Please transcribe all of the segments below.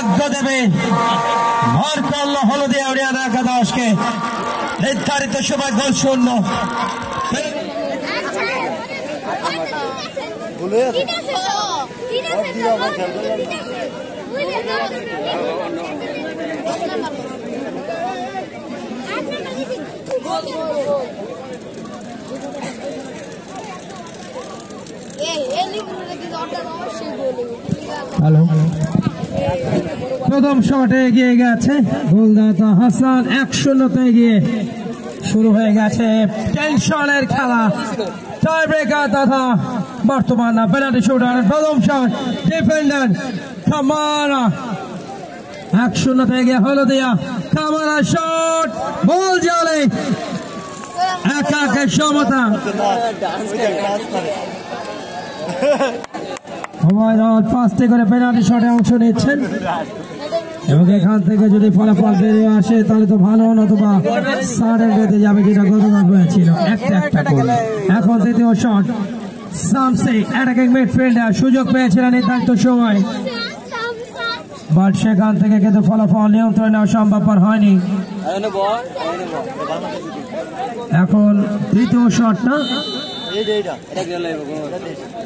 ভাগ্য দেবে। ভর করল হলদিয়া ইউনিয়ন একাদশকে। নির্ধারিত সময় গোল শূন্য। হ্যালো, প্রথম শটে এগিয়ে গেছে গোলদাতা হাসান। 1-0 এগিয়ে শুরু হয়ে গেছে টেনশনের খেলা। টাই ব্রেকার তথা বর্তমান পেনাল্টি শুটার প্রথম শট ডিফেন্ডার কামারা। 1-0 এগিয়ে হলদিয়া। কামারা শট, বল জালে, একে সমতা। পাঁচটি করে পেনাল্টি শটে অংশ নিচ্ছেন এবং এখান থেকে যদি ফলাফল বেরিয়ে আসে তাহলে তো ভালো, নতুবা সাড়ে বেঁধে যাবে, যেটা গতকাল হয়েছিল একটা করে। এখন তৃতীয় শট সামসি, অ্যাটাকিং মিডফিল্ডার, সুযোগ পেয়েছিলেন নির্ধারিত সময়, বাট সেখান থেকে কিন্তু ফলাফল নিয়ন্ত্রণ নেওয়া সম্ভবপর হয়নি। এখন তৃতীয় শটটা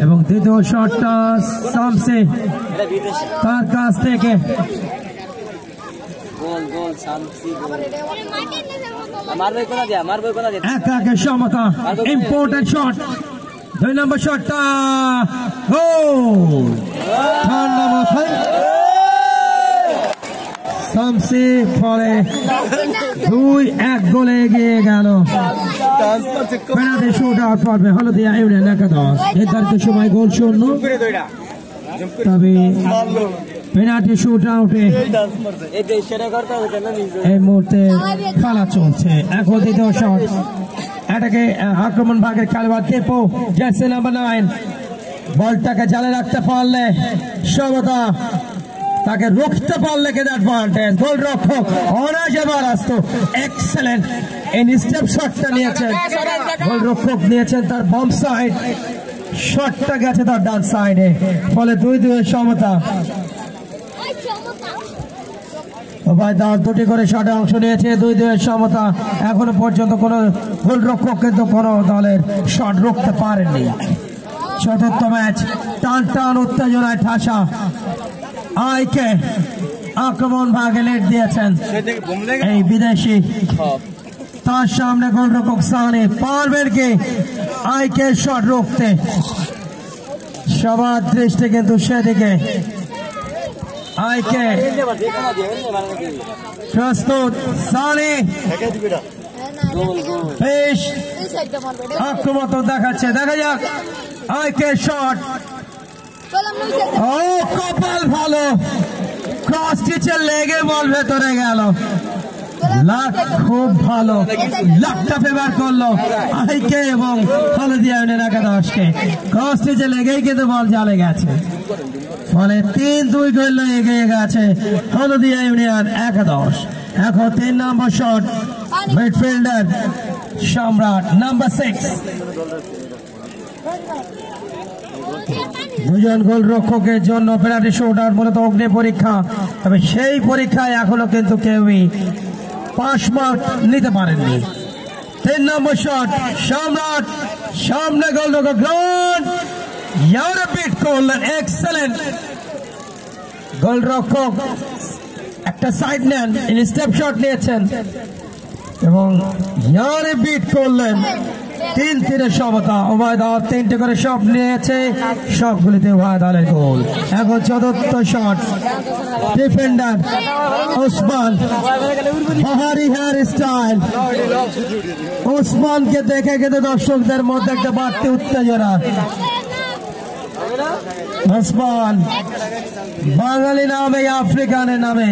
এবং দ্বিতীয় শটটা সামসি, তার কাছ থেকে একে সমতা। ইম্পর্টেন্ট শট, 2 নম্বর শটটা গোল। ঠান্ডা মাথায় সামসি, ফলে 2-1 গোলে এগিয়ে গেল। পেনাল্টি শুট আউট পাবে হলদিয়া ইউনিয়ন একাদশ। নির্ধারিত সময় গোল শূন্য। তবে পেনাল্টি শুট আউটে এই মুহূর্তে খেলা চলছে। এখন দ্বিতীয় শট, এটাকে আক্রমণ ভাগের খেলোয়াড় টেপো, জার্সি নাম্বার 9, বলটাকে জালে রাখতে পারলে সমতা, তাকে রুখতে পারলে কিন্তু অ্যাডভান্টেজ। গোলরক্ষক অনায়াসে বারাস্ত, এক্সেলেন্ট ইনস্টেপ শটটা নিয়েছেন গোলরক্ষক, নিয়েছেন তার বাম সাইড, শটটা গেছে তার ডান সাইডে, ফলে 2-2 সমতা। দুটি করে শটে অংশ নিয়েছে, 2-2 সমতা। এখনো পর্যন্ত কোন গোলরক্ষক কিন্তু কোন দলের শট রুখতে পারেননি। চতুর্থ ম্যাচ, টান টান উত্তেজনায় ঠাসা। আইকে আক্রমণ ভাগে লেট দিয়েছেন এই বিদেশি, তার সামনে গোলরক্ষক সানি পারবেন কি আইকে শট রুখতে? সবার দৃষ্টি কিন্তু সেদিকে। আইকে প্রস্তুত, সানি বেশ আক্রমণ দেখাচ্ছে, দেখা যাক আইকে শট। ও কপাল ভালো, ক্রস টিচে লেগে বল ভেতরে গেল। লাক খুব ভালো, লাকটা ফেভার করলো আইকে এবং হলদিয়া ইউনিয়ন একাদশকে। ক্রস টিচে লেগেই কিন্তু বল জালে গেছে, ফলে 3-2 গোলে এগিয়ে গেছে হলদিয়া ইউনিয়ন একাদশ। এখন 3 নম্বর শট, মিডফিল্ডার সম্রাট নাম্বার 6। দুজন গোলরক্ষকের জন্য পেনাল্টি শুটআউট মূলত অগ্নি পরীক্ষা, তবে সেই পরীক্ষায় এখনো কিন্তু কেউই 5 মার্ক নিতে পারেননি। 3 নম্বর শট, সম্রাট, সামনে গোলরক্ষক গ্রাউন্ড, ইয়ারে বিট করলেন, এক্সেলেন্ট গোলরক্ষক একটা সাইড নেন, স্টেপ শট নিয়েছেন এবং ইয়ারে বিট করলেন। 3-3 সমতা। উভয় দল 3টে করে শট নিয়েছে, সবগুলিতে উভয় দলের গোল। এখন চতুর্থ শট, ডিফেন্ডার ওসমান, বাহারি হেয়ার স্টাইল। ওসমানকে দেখে কিন্তু দর্শকদের মধ্যে একটা বাড়তি উত্তেজনা। ওসমান বাঙালি নামে, আফ্রিকানের নামে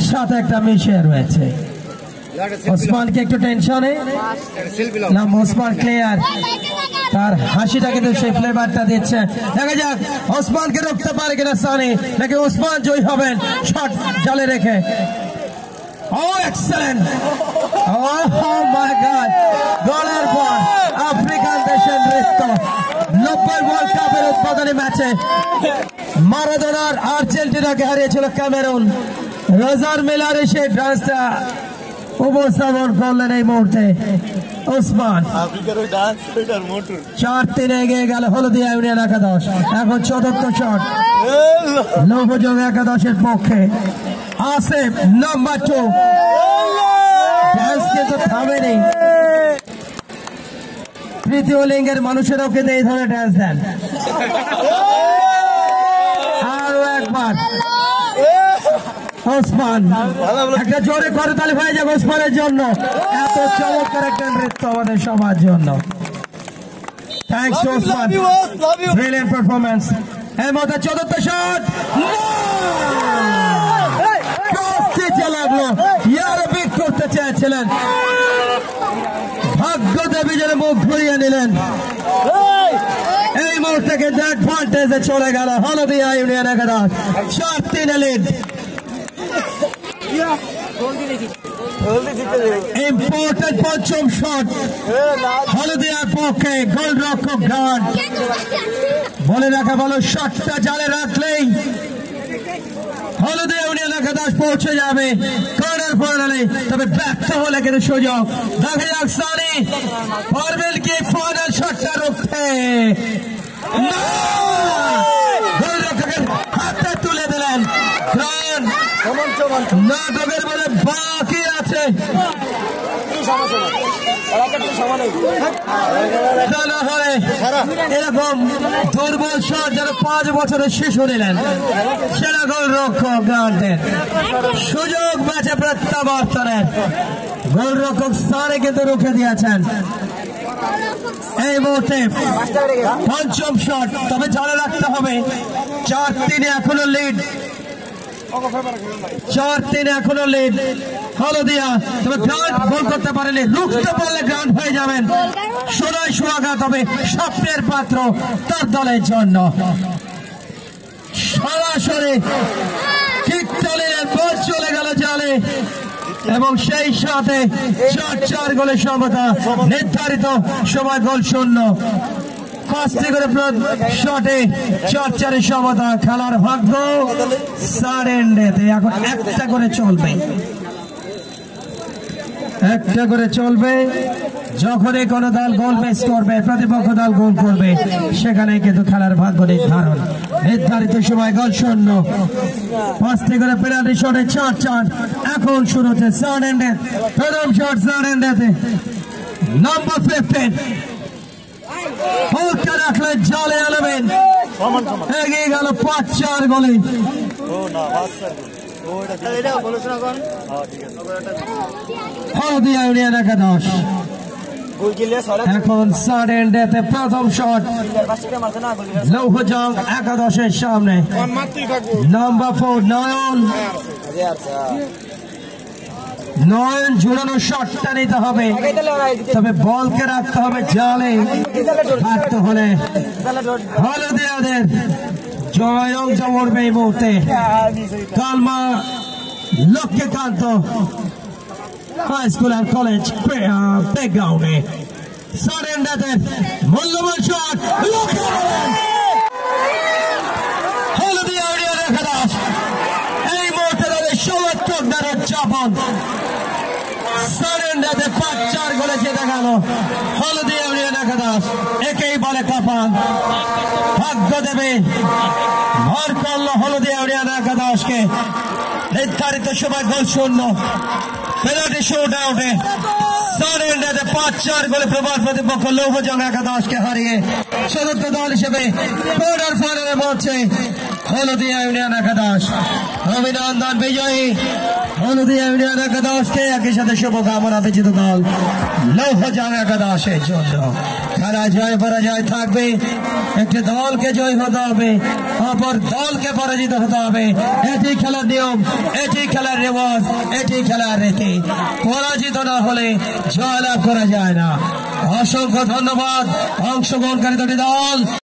সাথে একটা মিশে রয়েছে। ওসমানকে একটু টেনশনে নাম, ওসমান ক্লিয়ার, তার হাসিটা কিন্তু সেই ফ্লেভারটা দিচ্ছে। দেখা যাক ওসমানকে রুখতে পারে কিনা সানি, নাকি ওসমান জয়ী হবেন শট জালে রেখে। Oh, excellent! Oh my God! গোলের পর আফ্রিকান দেশের নৃত্য 90 ওয়ার্ল্ড কাপের উদ্বোধনী ম্যাচে মারাদোনার আর্জেন্টিনাকে হারিয়েছিল ক্যামেরুন। রজার মিলার সেই ডান্সটা উপস্থাপন করলেন এই মুহূর্তে ওসমান। 4-3 এগিয়ে গেল হলদিয়া ইউনিয়ন একাদশ। এখন চতুর্থ শট লৌহজং একাদশের পক্ষে। আসিফ নাম্বার 2 ডান্স কিন্তু থামেনি। তৃতীয় লিঙ্গের মানুষেরাও কিন্তু এই ধরনের ডান্স দেন। আরো একবার ওসমান, একটা জোরে করতালি হয়ে যাবে ওসমানের জন্য। এত চমৎকার একটা নৃত্য আমাদের সবার জন্য। Thanks to Osman, brilliant performance. এর মধ্যে চতুর্থ শট লাগলো, ইয়ারও বিট করতে চেয়েছিলেন, ভাগ্য দেবী যেন মুখ ঘুরিয়ে নিলেন। এই মুহূর্তে কিন্তু অ্যাডভান্টেজে চলে গেল হলদিয়া ইউনিয়ন একাদশ। 4-3 লিড। ইম্পর্টেন্ট পঞ্চম শট হলদিয়ার পক্ষে। গোলরক্ষক গার্ড বলে রাখা ভালো, শটটা জালে রাখলেই হলদিয়া ইউনিয়ন একাদশ পৌঁছে যাবে কর্নার ফাইনালে। তবে ব্যর্থ হলে কিন্তু সুযোগ। দেখা যাক সানি পারবেন কি ফাইনাল শটটা রুখতে। গোলরক্ষকের হাতে তুলে দিলেন। নাটকের বলে বাকি আছে। এরকম দুর্বল শট যেন 5 বছরের শিশু নিলেন সেরা গোলরক্ষক গার্ডের সুযোগ ম্যাচে প্রত্যাবর্তনের। গোলরক্ষক সানি কিন্তু রুখে দিয়েছেন। এই মুহূর্তে পঞ্চম শট, তবে জানে রাখতে হবে 4-3 এখনো লিড। 4-3 এখনো লিড হলদিয়া। তবে গ্রাউন্ড গোল করতে পারেনি, রুখতে পারলে গ্রাউন্ড হয়ে যাবেন সোনাই সোহাগা। তবে স্বপ্নের পাত্র তার দলের জন্য সরাসরি কিক চালিয়ে বল চলে গেল জালে এবং সেই সাথে 4-4 গোলের সমতা। নির্ধারিত সময় গোল শূন্য। 5টি করে শটে 4-4 সমতা। খেলার ভাগ্য সারেন্ডেতে। এখন একটা করে চলবে, একটা করে চলবে। যখনই কোন দল গোল মিস করবে, প্রতিপক্ষ দল গোল করবে, সেখানে কিন্তু খেলার ভাগ্য নির্ধারণ। নির্ধারিত সময় গোল শূন্য। 5টি করে পেনাল্টি শটে 4-4। এখন শুরু হচ্ছে সারেন্ডে। প্রথম শট সারেন্ডেতে নাম্বার 15 বলটা রাখলে জালে আলবেন। এগিয়ে গেল 5-4 গোলে। হলদিয়া ইউনিয়ন একাদশ। এখন সারেন্ডেতে প্রথম শট লৌহজং একাদশের সামনে। নাম্বার 4 নয়ন জোড়ানো শটটা নিতে হবে, তবে বলকে রাখতে হবে জালে। ব্যর্থ হলে হলদিয়াদের জয় অংশ পড়বে এই মুহূর্তে। কালমা লক্ষ্মীকান্ত হাই স্কুল আর কলেজ প্লেগ্রাউন্ডে সারেন্ডাদের মূল্যবান শট। হলদিয়া ইউনিয়ন একাদশ এই মুহূর্তে তাদের সমর্থকদের উদযাপন। সারেন্ডাতে 5-4 গোলে জিতে গেল হলদিয়া ইউনিয়ন একাদশ। একেই বলে কপাল। ভাগ্য দেবে ভর করল হলদিয়া ইউনিয়ন একাদশকে। নির্ধারিত সময় গোল শূন্য। পেনাল্টি শুট আউটে সারেন্ডাতে 5-4 গোলে প্রবল প্রতিপক্ষ লৌহজং একাদশকে হারিয়ে চতুর্থ দল হিসেবে কোয়ার্টার ফাইনালে পৌঁছে হলদিয়া ইউনিয়ন একাদশ। অভিনন্দন বিজয়ী হলদিয়া ইউনিয়ন একাদশকে। একই সাথে শুভকামনা বিজিত দল লৌহজং একাদশের জন্য। খেলা জয় পরাজয় থাকবে, একটি দলকে জয় হতে হবে, অপর দলকে পরাজিত হতে হবে। এটি খেলার নিয়ম, এটি খেলার রেওয়াজ, এটি খেলার রীতি। পরাজিত না হলে জয়লাভ করা যায় না। অসংখ্য ধন্যবাদ অংশগ্রহণকারী দুটি দল।